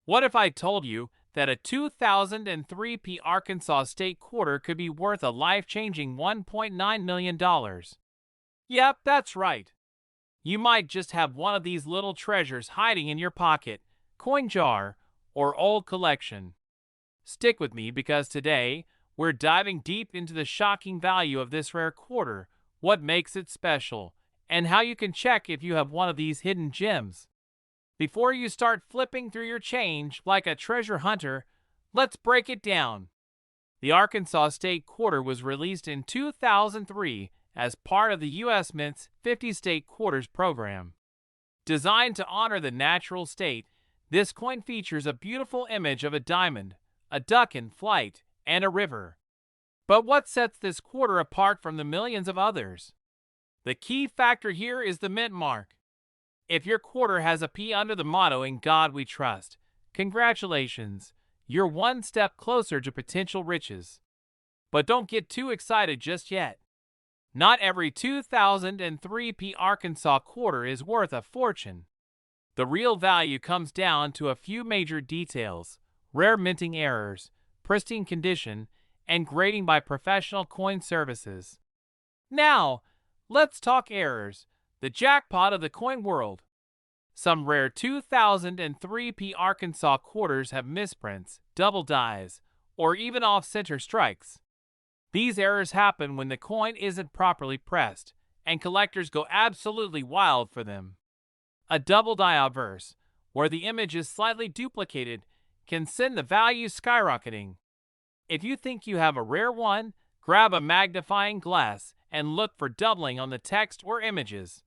What if I told you that a 2003 Arkansas State quarter could be worth a life-changing $1.9 million? Yep, that's right. You might just have one of these little treasures hiding in your pocket, coin jar, or old collection. Stick with me because today we're diving deep into the shocking value of this rare quarter, what makes it special, and how you can check if you have one of these hidden gems. Before you start flipping through your change like a treasure hunter, let's break it down. The Arkansas State Quarter was released in 2003 as part of the U.S. Mint's 50 State Quarters program. Designed to honor the natural state, this coin features a beautiful image of a diamond, a duck in flight, and a river. But what sets this quarter apart from the millions of others? The key factor here is the mint mark. If your quarter has a P under the motto "In God We Trust," congratulations, you're one step closer to potential riches. But don't get too excited just yet. Not every 2003 Arkansas quarter is worth a fortune. The real value comes down to a few major details: rare minting errors, pristine condition, and grading by professional coin services. Now, let's talk errors, the jackpot of the coin world. Some rare 2003 Arkansas quarters have misprints, double dies, or even off-center strikes. These errors happen when the coin isn't properly pressed, and collectors go absolutely wild for them. A double die obverse, where the image is slightly duplicated, can send the value skyrocketing. If you think you have a rare one, grab a magnifying glass and look for doubling on the text or images.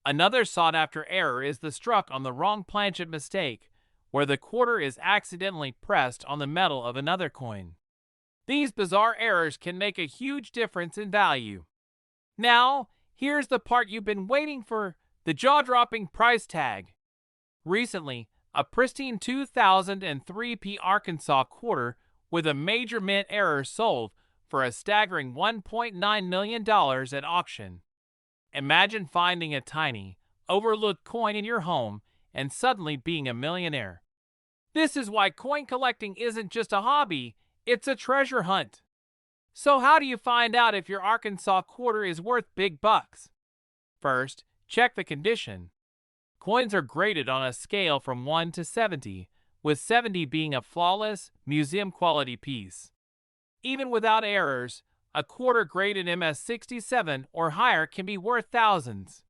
Another sought-after error is the struck on the wrong planchet mistake, where the quarter is accidentally pressed on the metal of another coin. These bizarre errors can make a huge difference in value. Now, here's the part you've been waiting for, the jaw-dropping price tag. Recently, a pristine 2003 Arkansas quarter with a major mint error sold for a staggering $1.9 million at auction. Imagine finding a tiny, overlooked coin in your home and suddenly being a millionaire. This is why coin collecting isn't just a hobby, it's a treasure hunt. So how do you find out if your Arkansas quarter is worth big bucks? First, check the condition. Coins are graded on a scale from 1 to 70, with 70 being a flawless, museum-quality piece. Even without errors, a quarter graded MS67 or higher can be worth thousands.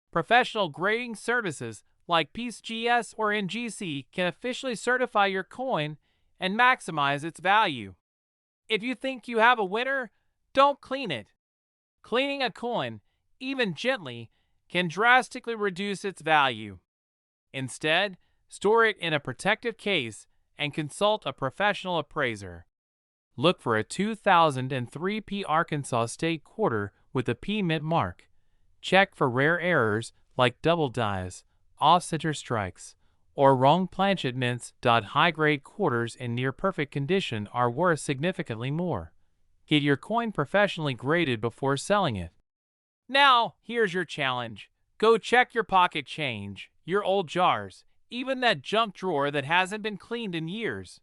Professional grading services like PieceGS or NGC can officially certify your coin and maximize its value. If you think you have a winner, don't clean it. Cleaning a coin, even gently, can drastically reduce its value. Instead, store it in a protective case and consult a professional appraiser. Look for a 2003 Arkansas State quarter with a P mint mark. Check for rare errors like double dies, off-center strikes, or wrong planchet mints. High-grade quarters in near-perfect condition are worth significantly more. Get your coin professionally graded before selling it. Now, here's your challenge. Go check your pocket change, your old jars, even that junk drawer that hasn't been cleaned in years.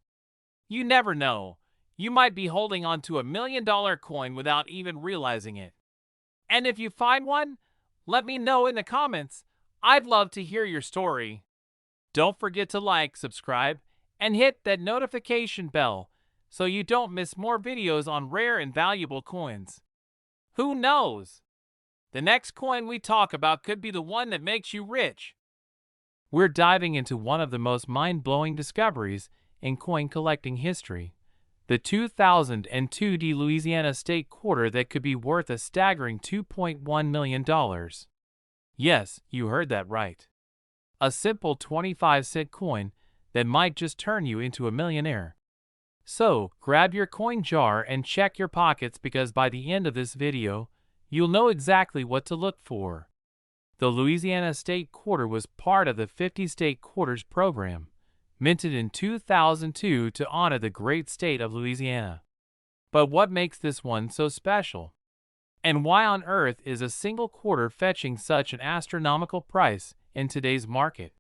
You never know. You might be holding on to $1 million coin without even realizing it. And if you find one, let me know in the comments. I'd love to hear your story. Don't forget to like, subscribe, and hit that notification bell so you don't miss more videos on rare and valuable coins. Who knows? The next coin we talk about could be the one that makes you rich. We're diving into one of the most mind-blowing discoveries in coin collecting history. The 2002 Louisiana State quarter that could be worth a staggering $2.1 million. Yes, you heard that right. A simple 25-cent coin that might just turn you into a millionaire. So, grab your coin jar and check your pockets because by the end of this video, you'll know exactly what to look for. The Louisiana State quarter was part of the 50 State Quarters program, minted in 2002 to honor the great state of Louisiana. But what makes this one so special? And why on earth is a single quarter fetching such an astronomical price in today's market?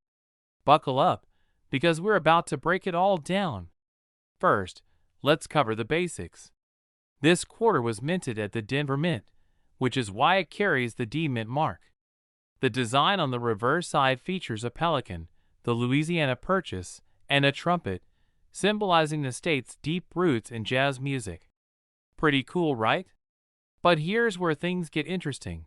Buckle up, because we're about to break it all down. First, let's cover the basics. This quarter was minted at the Denver Mint, which is why it carries the D Mint mark. The design on the reverse side features a pelican, the Louisiana Purchase, and a trumpet, symbolizing the state's deep roots in jazz music. Pretty cool, right? But here's where things get interesting.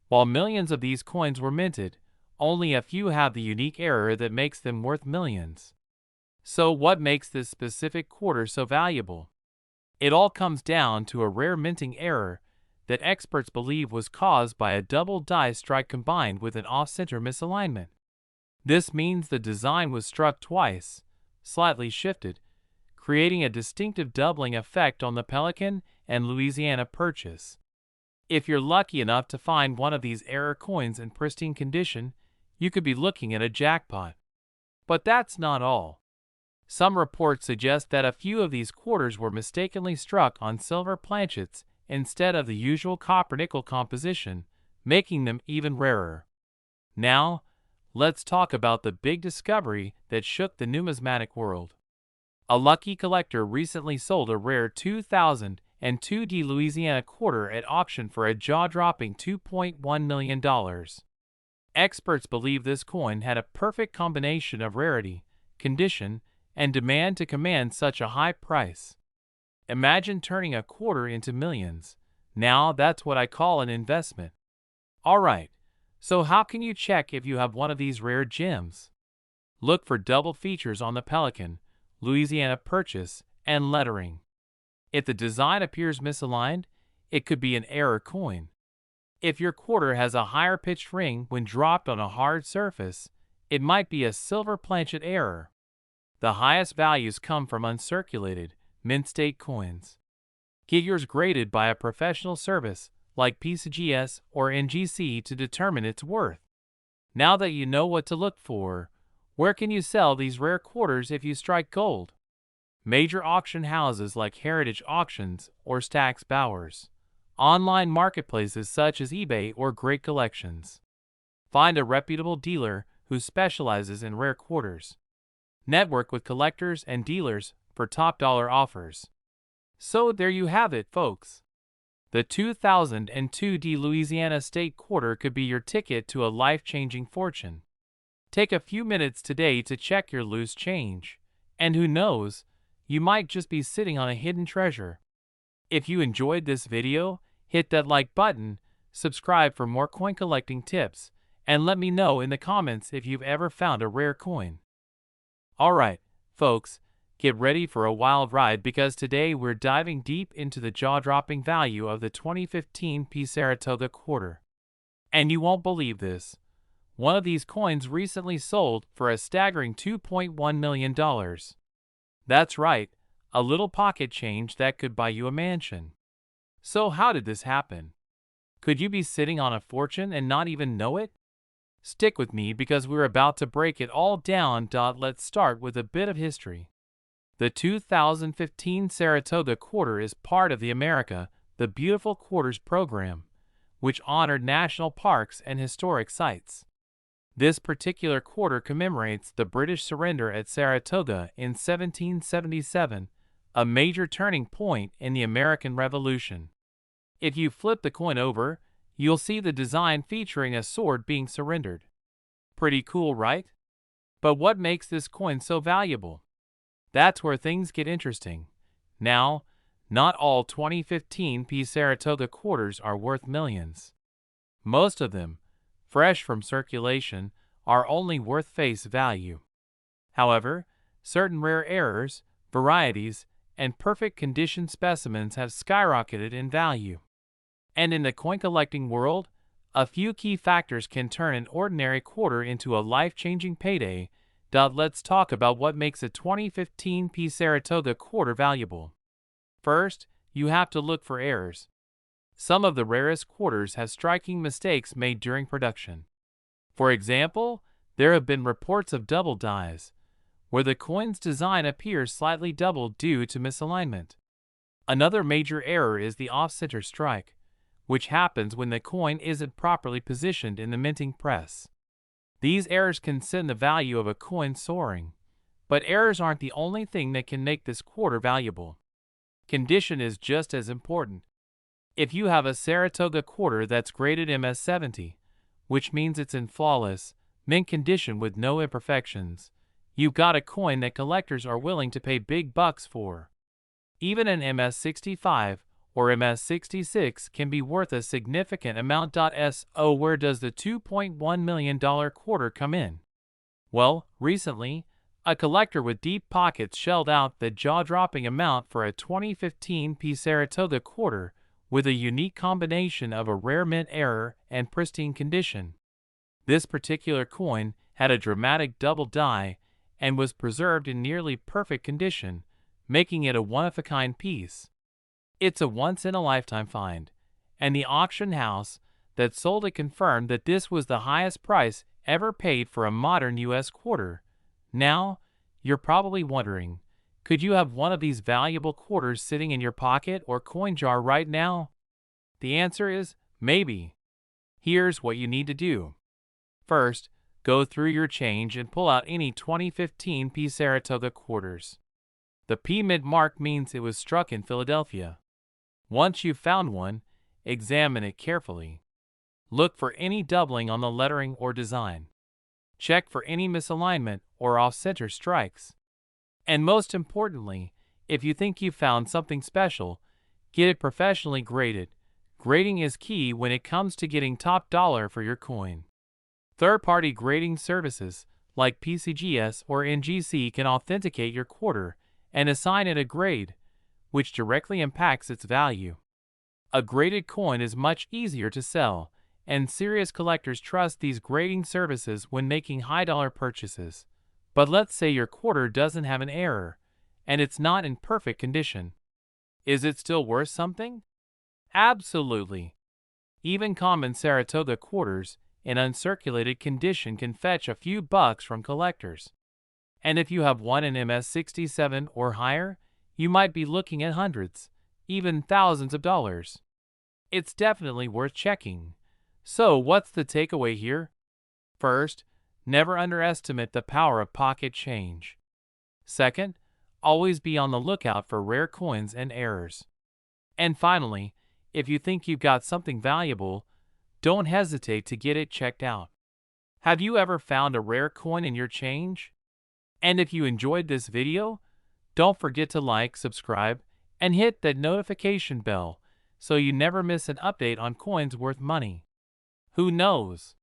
While millions of these coins were minted, only a few have the unique error that makes them worth millions. So what makes this specific quarter so valuable? It all comes down to a rare minting error that experts believe was caused by a double die strike combined with an off-center misalignment. This means the design was struck twice, slightly shifted, creating a distinctive doubling effect on the Pelican and Louisiana Purchase. If you're lucky enough to find one of these error coins in pristine condition, you could be looking at a jackpot. But that's not all. Some reports suggest that a few of these quarters were mistakenly struck on silver planchets instead of the usual copper-nickel composition, making them even rarer. Now, let's talk about the big discovery that shook the numismatic world. A lucky collector recently sold a rare 2002 Louisiana quarter at auction for a jaw-dropping $2.1 million. Experts believe this coin had a perfect combination of rarity, condition, and demand to command such a high price. Imagine turning a quarter into millions. Now that's what I call an investment. Alright, so how can you check if you have one of these rare gems? Look for double features on the Pelican, Louisiana Purchase, and lettering. If the design appears misaligned, it could be an error coin. If your quarter has a higher pitched ring when dropped on a hard surface, it might be a silver planchet error. The highest values come from uncirculated, mint state coins. Get yours graded by a professional service like PCGS or NGC to determine its worth. Now that you know what to look for, where can you sell these rare quarters if you strike gold? Major auction houses like Heritage Auctions or Stack's Bowers. Online marketplaces such as eBay or Great Collections. Find a reputable dealer who specializes in rare quarters. Network with collectors and dealers for top dollar offers. So there you have it, folks. The 2002 Louisiana State Quarter could be your ticket to a life-changing fortune. Take a few minutes today to check your loose change, and who knows, you might just be sitting on a hidden treasure. If you enjoyed this video, hit that like button, subscribe for more coin collecting tips, and let me know in the comments if you've ever found a rare coin. Alright, folks, get ready for a wild ride because today we're diving deep into the jaw-dropping value of the 2015 P Saratoga quarter. And you won't believe this. One of these coins recently sold for a staggering $2.1 million. That's right, a little pocket change that could buy you a mansion. So how did this happen? Could you be sitting on a fortune and not even know it? Stick with me because we're about to break it all down. Let's start with a bit of history. The 2015 Saratoga Quarter is part of the America the Beautiful Quarters program, which honored national parks and historic sites. This particular quarter commemorates the British surrender at Saratoga in 1777, a major turning point in the American Revolution. If you flip the coin over, you'll see the design featuring a sword being surrendered. Pretty cool, right? But what makes this coin so valuable? That's where things get interesting. Now, not all 2015 P Saratoga quarters are worth millions. Most of them, fresh from circulation, are only worth face value. However, certain rare errors, varieties, and perfect condition specimens have skyrocketed in value. And in the coin collecting world, a few key factors can turn an ordinary quarter into a life-changing payday. Let's talk about what makes a 2015 P Saratoga quarter valuable. First, you have to look for errors. Some of the rarest quarters have striking mistakes made during production. For example, there have been reports of double dies, where the coin's design appears slightly doubled due to misalignment. Another major error is the off-center strike, which happens when the coin isn't properly positioned in the minting press. These errors can send the value of a coin soaring, But errors aren't the only thing that can make this quarter valuable. Condition is just as important. If you have a Saratoga quarter that's graded MS-70, which means it's in flawless, mint condition with no imperfections, you've got a coin that collectors are willing to pay big bucks for. Even an MS-65 or MS-66 can be worth a significant amount. So where does the $2.1 million quarter come in? Well, recently, a collector with deep pockets shelled out the jaw-dropping amount for a 2015 P Saratoga quarter with a unique combination of a rare mint error and pristine condition. This particular coin had a dramatic double die and was preserved in nearly perfect condition, making it a one-of-a-kind piece. It's a once-in-a-lifetime find, and the auction house that sold it confirmed that this was the highest price ever paid for a modern U.S. quarter. Now, you're probably wondering, could you have one of these valuable quarters sitting in your pocket or coin jar right now? The answer is maybe. Here's what you need to do. First, go through your change and pull out any 2015 P Saratoga quarters. The P mint mark means it was struck in Philadelphia. Once you've found one, examine it carefully. Look for any doubling on the lettering or design. Check for any misalignment or off-center strikes. And most importantly, if you think you've found something special, get it professionally graded. Grading is key when it comes to getting top dollar for your coin. Third-party grading services like PCGS or NGC can authenticate your quarter and assign it a grade, which directly impacts its value. A graded coin is much easier to sell, and serious collectors trust these grading services when making high-dollar purchases. But let's say your quarter doesn't have an error, and it's not in perfect condition. Is it still worth something? Absolutely. Even common Saratoga quarters in uncirculated condition can fetch a few bucks from collectors. And if you have one in MS-67 or higher, you might be looking at hundreds, even thousands of dollars. It's definitely worth checking. So what's the takeaway here? First, never underestimate the power of pocket change. Second, always be on the lookout for rare coins and errors. And finally, if you think you've got something valuable, don't hesitate to get it checked out. Have you ever found a rare coin in your change? And if you enjoyed this video, don't forget to like, subscribe, and hit that notification bell so you never miss an update on coins worth money. Who knows?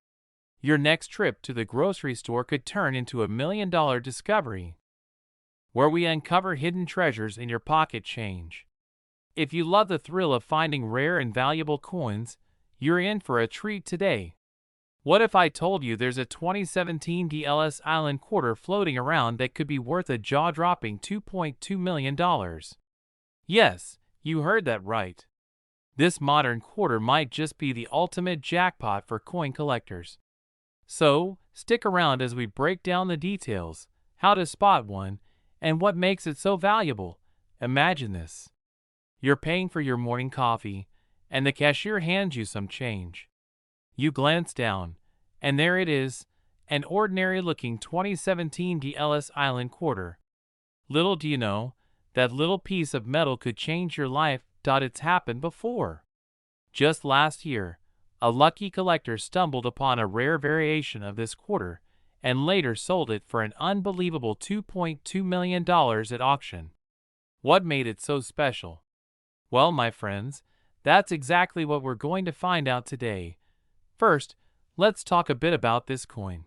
Your next trip to the grocery store could turn into $1 million discovery, where we uncover hidden treasures in your pocket change. If you love the thrill of finding rare and valuable coins, you're in for a treat today. What if I told you there's a 2017 Ellis Island quarter floating around that could be worth a jaw-dropping $2.2 million? Yes, you heard that right. This modern quarter might just be the ultimate jackpot for coin collectors. So, stick around as we break down the details, how to spot one, and what makes it so valuable. Imagine this. You're paying for your morning coffee, and the cashier hands you some change. You glance down, and there it is, an ordinary-looking 2017 Ellis Island quarter. Little do you know, that little piece of metal could change your life. It's happened before. Just last year, a lucky collector stumbled upon a rare variation of this quarter and later sold it for an unbelievable $2.2 million at auction. What made it so special? Well, my friends, that's exactly what we're going to find out today. First, let's talk a bit about this coin.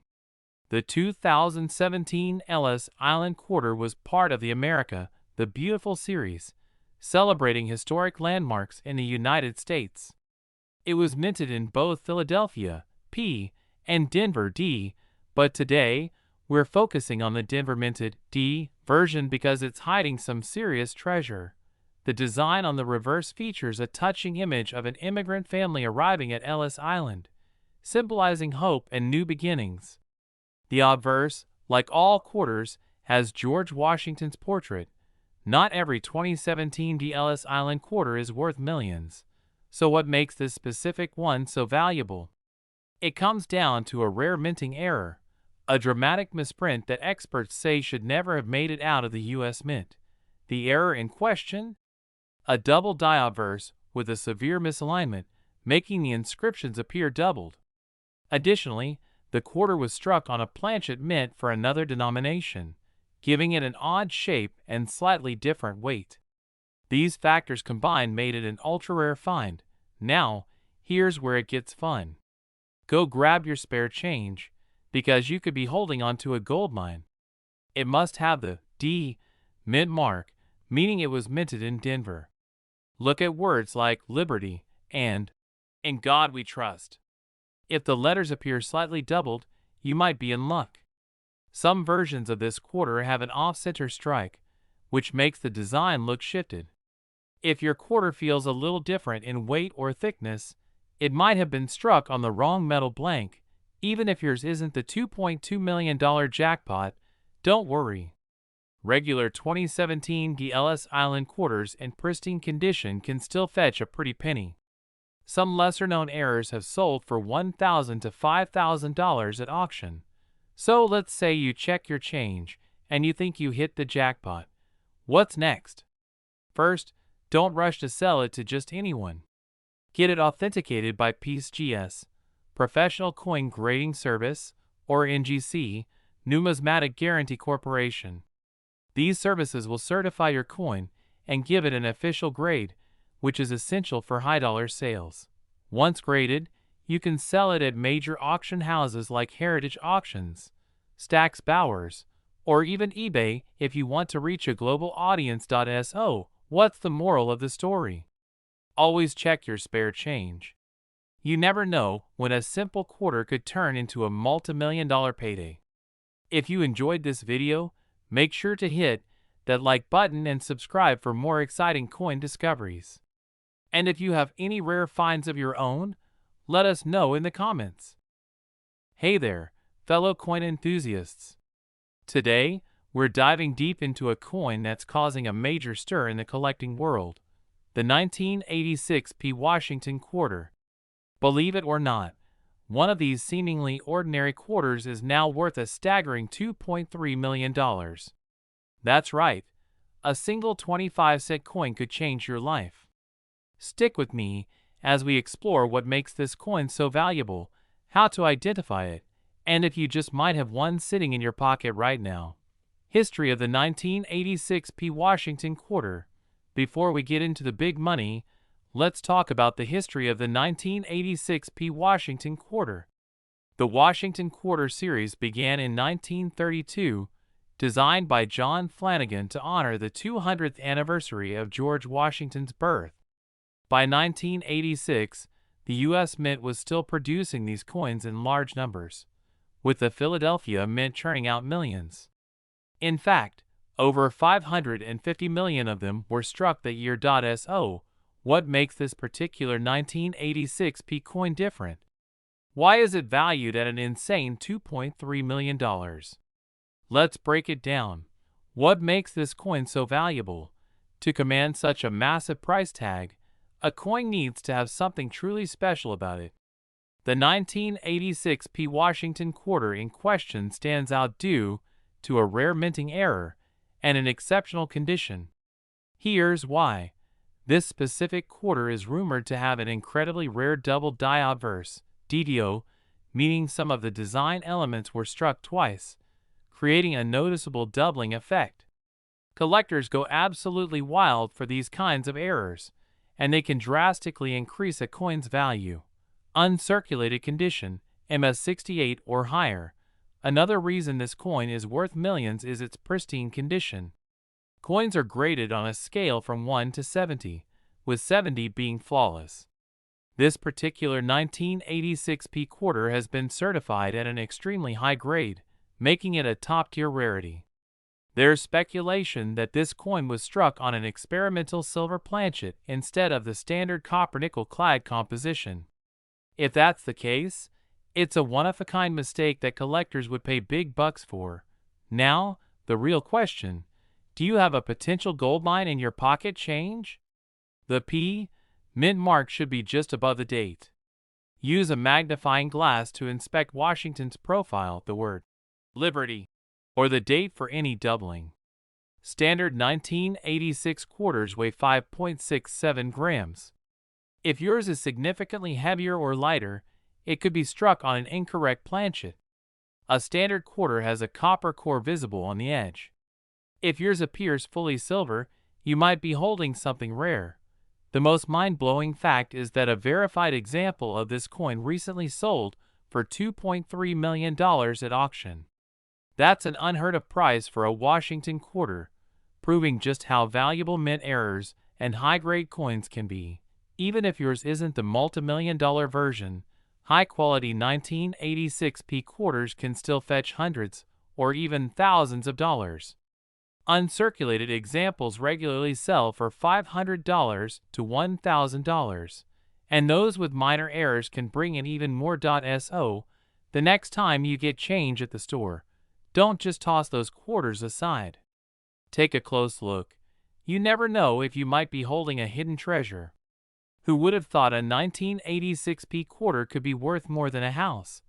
The 2017 Ellis Island quarter was part of the America the Beautiful series, celebrating historic landmarks in the United States. It was minted in both Philadelphia, P, and Denver, D, but today, we're focusing on the Denver minted D version because it's hiding some serious treasure. The design on the reverse features a touching image of an immigrant family arriving at Ellis Island, symbolizing hope and new beginnings. The obverse, like all quarters, has George Washington's portrait. Not every 2017 Ellis Island quarter is worth millions. So what makes this specific one so valuable? It comes down to a rare minting error. A dramatic misprint that experts say should never have made it out of the U.S. Mint. The error in question? A double die obverse with a severe misalignment, making the inscriptions appear doubled. Additionally, the quarter was struck on a planchet mint for another denomination, giving it an odd shape and slightly different weight. These factors combined made it an ultra-rare find. Now, here's where it gets fun. Go grab your spare change, because you could be holding onto a gold mine. It must have the D mint mark, meaning it was minted in Denver. Look at words like Liberty and In God We Trust. If the letters appear slightly doubled, you might be in luck. Some versions of this quarter have an off-center strike, which makes the design look shifted. If your quarter feels a little different in weight or thickness, it might have been struck on the wrong metal blank. Even if yours isn't the $2.2 million jackpot, don't worry. Regular 2017 Ellis Island quarters in pristine condition can still fetch a pretty penny. Some lesser-known errors have sold for $1,000 to $5,000 at auction. So let's say you check your change and you think you hit the jackpot. What's next? First, don't rush to sell it to just anyone. Get it authenticated by PCGS, Professional Coin Grading Service, or NGC, Numismatic Guarantee Corporation. These services will certify your coin and give it an official grade, which is essential for high-dollar sales. Once graded, you can sell it at major auction houses like Heritage Auctions, Stack's Bowers, or even eBay if you want to reach a global audience. So, what's the moral of the story? Always check your spare change. You never know when a simple quarter could turn into a multi-million-dollar payday. If you enjoyed this video, make sure to hit that like button and subscribe for more exciting coin discoveries. And if you have any rare finds of your own, let us know in the comments. Hey there, fellow coin enthusiasts. Today, we're diving deep into a coin that's causing a major stir in the collecting world, the 1986 P. Washington quarter. Believe it or not, one of these seemingly ordinary quarters is now worth a staggering $2.3 million. That's right, a single 25-cent coin could change your life. Stick with me as we explore what makes this coin so valuable, how to identify it, and if you just might have one sitting in your pocket right now. History of the 1986 P. Washington quarter. Before we get into the big money, let's talk about the history of the 1986 P. Washington quarter. The Washington Quarter series began in 1932, designed by John Flanagan to honor the 200th anniversary of George Washington's birth. By 1986, the U.S. Mint was still producing these coins in large numbers, with the Philadelphia Mint churning out millions. In fact, over 550 million of them were struck that year. So, what makes this particular 1986 P coin different? Why is it valued at an insane $2.3 million? Let's break it down. What makes this coin so valuable? To command such a massive price tag, a coin needs to have something truly special about it. The 1986 P. Washington quarter in question stands out due to a rare minting error and an exceptional condition. Here's why. This specific quarter is rumored to have an incredibly rare double die obverse, DDO, meaning some of the design elements were struck twice, creating a noticeable doubling effect. Collectors go absolutely wild for these kinds of errors, and they can drastically increase a coin's value. Uncirculated condition, MS68 or higher. Another reason this coin is worth millions is its pristine condition. Coins are graded on a scale from 1 to 70, with 70 being flawless. This particular 1986 P quarter has been certified at an extremely high grade, making it a top-tier rarity. There's speculation that this coin was struck on an experimental silver planchet instead of the standard copper-nickel clad composition. If that's the case, it's a one-of-a-kind mistake that collectors would pay big bucks for. Now, the real question: do you have a potential gold mine in your pocket change? The P mint mark should be just above the date. Use a magnifying glass to inspect Washington's profile, the word Liberty, or the date for any doubling. Standard 1986 quarters weigh 5.67 grams. If yours is significantly heavier or lighter, it could be struck on an incorrect planchet. A standard quarter has a copper core visible on the edge. If yours appears fully silver, you might be holding something rare. The most mind-blowing fact is that a verified example of this coin recently sold for $2.3 million at auction. That's an unheard-of price for a Washington quarter, proving just how valuable mint errors and high-grade coins can be. Even if yours isn't the multi-million-dollar version, high-quality 1986p quarters can still fetch hundreds or even thousands of dollars. Uncirculated examples regularly sell for $500 to $1,000, and those with minor errors can bring in even more. So, the next time you get change at the store, don't just toss those quarters aside. Take a close look. You never know if you might be holding a hidden treasure. Who would have thought a 1986p quarter could be worth more than a house?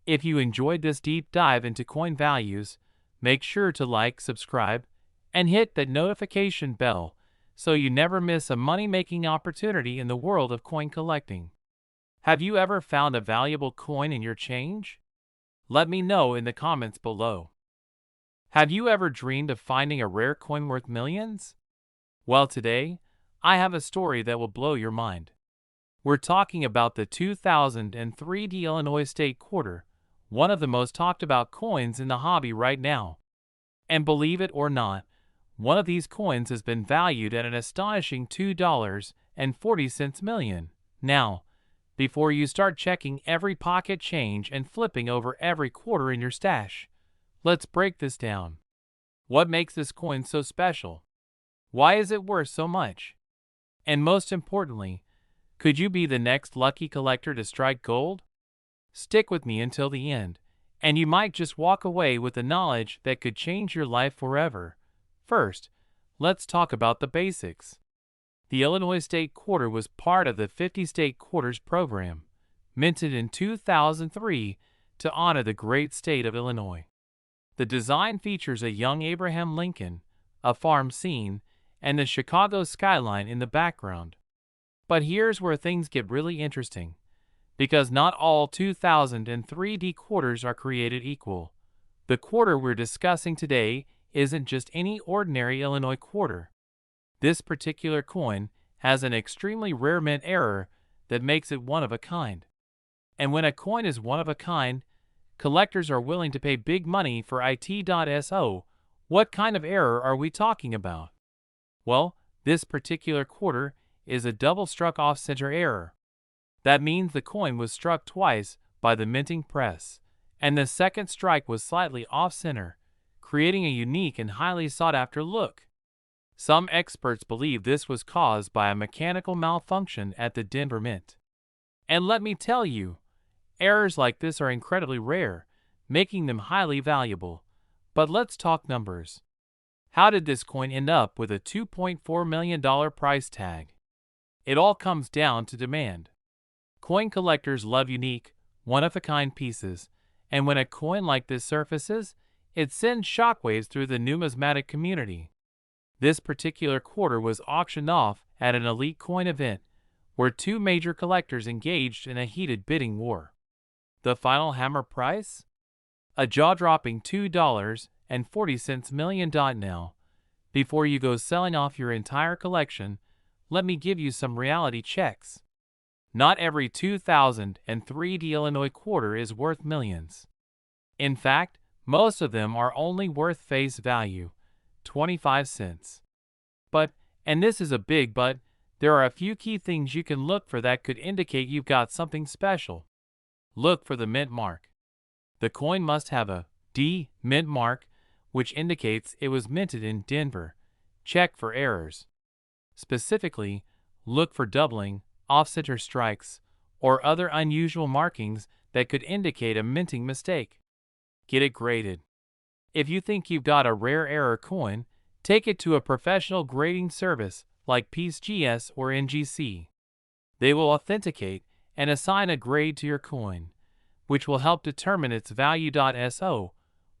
If you enjoyed this deep dive into coin values, make sure to like, subscribe, and hit that notification bell so you never miss a money-making opportunity in the world of coin collecting. Have you ever found a valuable coin in your change? Let me know in the comments below. Have you ever dreamed of finding a rare coin worth millions? Well, today, I have a story that will blow your mind. We're talking about the 2003 Illinois State Quarter, one of the most talked about coins in the hobby right now. And believe it or not, one of these coins has been valued at an astonishing $2.40 million. Now, before you start checking every pocket change and flipping over every quarter in your stash, let's break this down. What makes this coin so special? Why is it worth so much? And most importantly, could you be the next lucky collector to strike gold? Stick with me until the end, and you might just walk away with the knowledge that could change your life forever. First, let's talk about the basics. The Illinois State Quarter was part of the 50 State Quarters program, minted in 2003 to honor the great state of Illinois. The design features a young Abraham Lincoln, a farm scene, and the Chicago skyline in the background. But here's where things get really interesting, because not all 2003 quarters are created equal. The quarter we're discussing today isn't just any ordinary Illinois quarter. This particular coin has an extremely rare mint error that makes it one of a kind. And when a coin is one of a kind, collectors are willing to pay big money for it. So, what kind of error are we talking about? Well, this particular quarter is a double-struck off-center error. That means the coin was struck twice by the minting press, and the second strike was slightly off-center, creating a unique and highly sought-after look. Some experts believe this was caused by a mechanical malfunction at the Denver Mint. And let me tell you, errors like this are incredibly rare, making them highly valuable. But let's talk numbers. How did this coin end up with a $2.4 million price tag? It all comes down to demand. Coin collectors love unique, one-of-a-kind pieces, and when a coin like this surfaces, it sends shockwaves through the numismatic community. This particular quarter was auctioned off at an elite coin event, where two major collectors engaged in a heated bidding war. The final hammer price? A jaw-dropping $2.40 million. Now, before you go selling off your entire collection, let me give you some reality checks. Not every 2003 Illinois quarter is worth millions. In fact, most of them are only worth face value, 25 cents. But, and this is a big but, there are a few key things you can look for that could indicate you've got something special. Look for the mint mark. The coin must have a D mint mark, which indicates it was minted in Denver. Check for errors. Specifically, look for doubling, off-center strikes, or other unusual markings that could indicate a minting mistake. Get it graded. If you think you've got a rare error coin, take it to a professional grading service like PeaceGS or NGC. They will authenticate and assign a grade to your coin, which will help determine its value. So,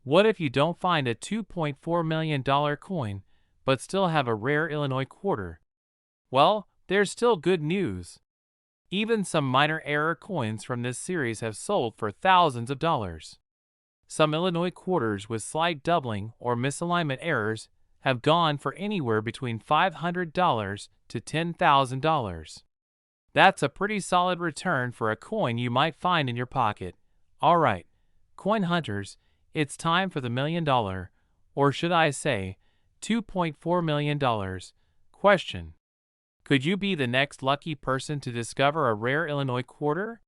What if you don't find a $2.4 million coin, but still have a rare Illinois quarter? Well, there's still good news. Even some minor error coins from this series have sold for thousands of dollars. Some Illinois quarters with slight doubling or misalignment errors have gone for anywhere between $500 to $10,000. That's a pretty solid return for a coin you might find in your pocket. Alright, coin hunters, it's time for the $1 million, or should I say, $2.4 million, question. Could you be the next lucky person to discover a rare Illinois quarter?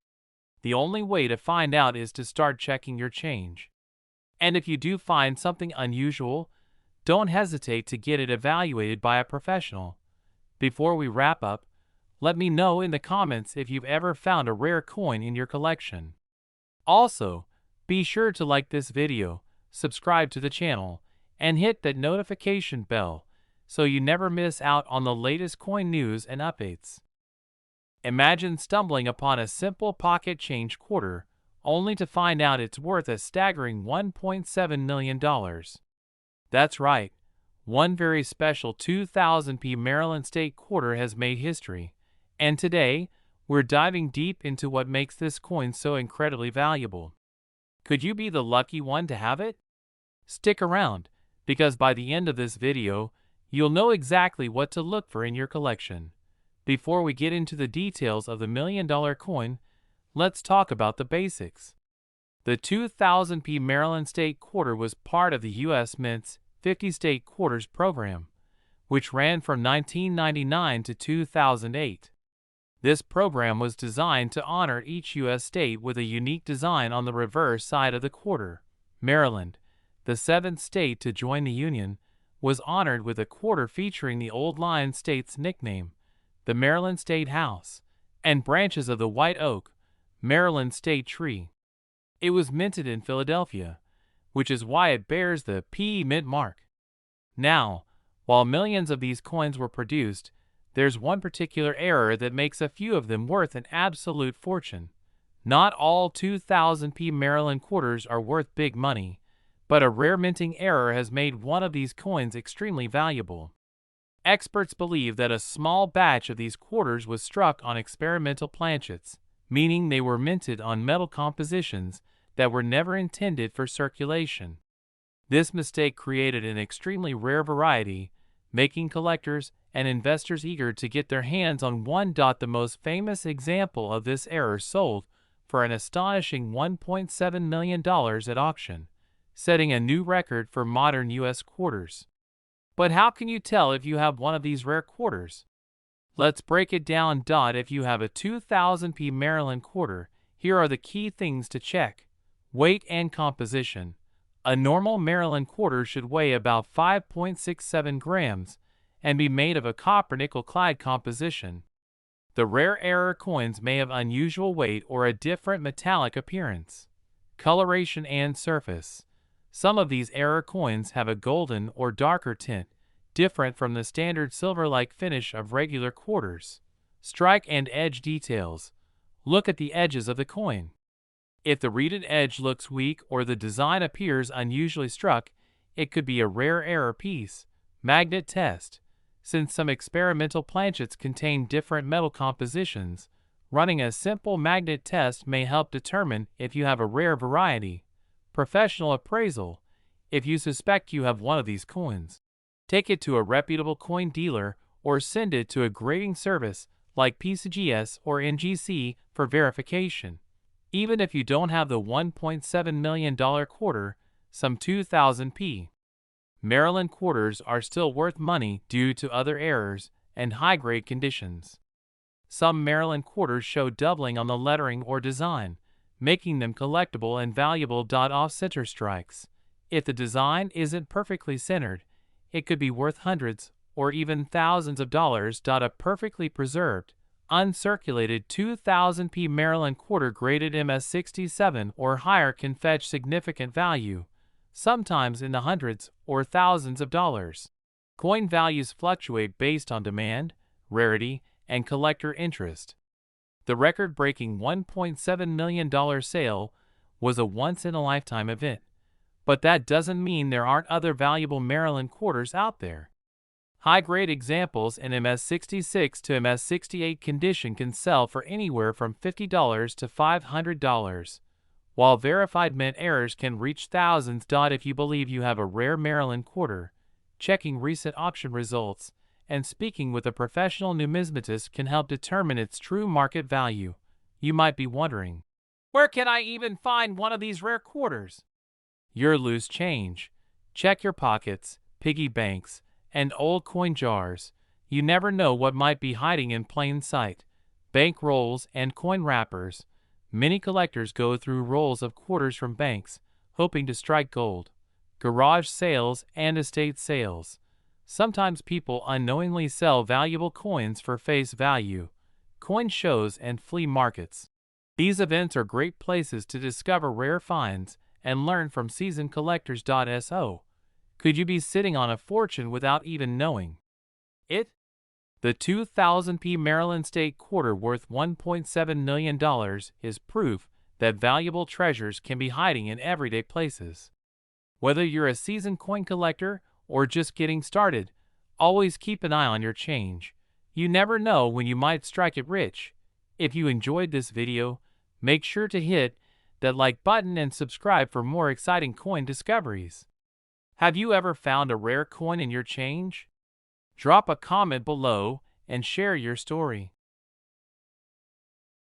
The only way to find out is to start checking your change. And if you do find something unusual, don't hesitate to get it evaluated by a professional. Before we wrap up, let me know in the comments if you've ever found a rare coin in your collection. Also, be sure to like this video, subscribe to the channel, and hit that notification bell so you never miss out on the latest coin news and updates. Imagine stumbling upon a simple pocket change quarter, only to find out it's worth a staggering $1.7 million. That's right, one very special 2000p Maryland State quarter has made history, and today, we're diving deep into what makes this coin so incredibly valuable. Could you be the lucky one to have it? Stick around, because by the end of this video, you'll know exactly what to look for in your collection. Before we get into the details of the $1 million coin, let's talk about the basics. The 2000p Maryland State quarter was part of the U.S. Mint's 50 State Quarters program, which ran from 1999 to 2008. This program was designed to honor each U.S. state with a unique design on the reverse side of the quarter. Maryland, the seventh state to join the Union, was honored with a quarter featuring the Old Line State's nickname, the Maryland State House, and branches of the white oak, Maryland State tree. It was minted in Philadelphia, which is why it bears the PE Mint mark. Now, while millions of these coins were produced, there's one particular error that makes a few of them worth an absolute fortune. Not all 2000p Maryland quarters are worth big money, but a rare minting error has made one of these coins extremely valuable. Experts believe that a small batch of these quarters was struck on experimental planchets, meaning they were minted on metal compositions that were never intended for circulation. This mistake created an extremely rare variety, making collectors and investors eager to get their hands on one. The most famous example of this error sold for an astonishing $1.7 million at auction, setting a new record for modern U.S. quarters. But how can you tell if you have one of these rare quarters? Let's break it down. If you have a 2000p Maryland quarter, here are the key things to check. Weight and composition. A normal Maryland quarter should weigh about 5.67 grams and be made of a copper-nickel-clad composition. The rare error coins may have unusual weight or a different metallic appearance. Coloration and surface. Some of these error coins have a golden or darker tint, different from the standard silver-like finish of regular quarters. Strike and edge details. Look at the edges of the coin. If the reeded edge looks weak or the design appears unusually struck, it could be a rare error piece. Magnet test. Since some experimental planchets contain different metal compositions, running a simple magnet test may help determine if you have a rare variety. Professional appraisal. If you suspect you have one of these coins, take it to a reputable coin dealer or send it to a grading service like PCGS or NGC for verification. Even if you don't have the $1.7 million quarter, some 2000p Maryland quarters are still worth money due to other errors and high-grade conditions. Some Maryland quarters show doubling on the lettering or design, making them collectible and valuable. Off-center strikes. If the design isn't perfectly centered, it could be worth hundreds or even thousands of dollars. A perfectly preserved, uncirculated 2000p Maryland quarter graded MS67 or higher can fetch significant value, sometimes in the hundreds or thousands of dollars. Coin values fluctuate based on demand, rarity, and collector interest. The record-breaking $1.7 million sale was a once-in-a-lifetime event, But that doesn't mean there aren't other valuable Maryland quarters out there. High-grade examples in MS-66 to MS-68 condition can sell for anywhere from $50 to $500, while verified mint errors can reach thousands. If you believe you have a rare Maryland quarter, checking recent auction results and speaking with a professional numismatist can help determine its true market value. You might be wondering, where can I even find one of these rare quarters? Your loose change. Check your pockets, piggy banks, and old coin jars. You never know what might be hiding in plain sight. Bank rolls and coin wrappers. Many collectors go through rolls of quarters from banks, hoping to strike gold. Garage sales and estate sales. Sometimes people unknowingly sell valuable coins for face value. Coin shows and flea markets. These events are great places to discover rare finds and learn from seasoned collectors. So, could you be sitting on a fortune without even knowing it? The 2000p Maryland State Quarter worth $1.7 million is proof that valuable treasures can be hiding in everyday places. Whether you're a seasoned coin collector or just getting started, always keep an eye on your change. You never know when you might strike it rich. If you enjoyed this video, make sure to hit that like button and subscribe for more exciting coin discoveries. Have you ever found a rare coin in your change? Drop a comment below and share your story.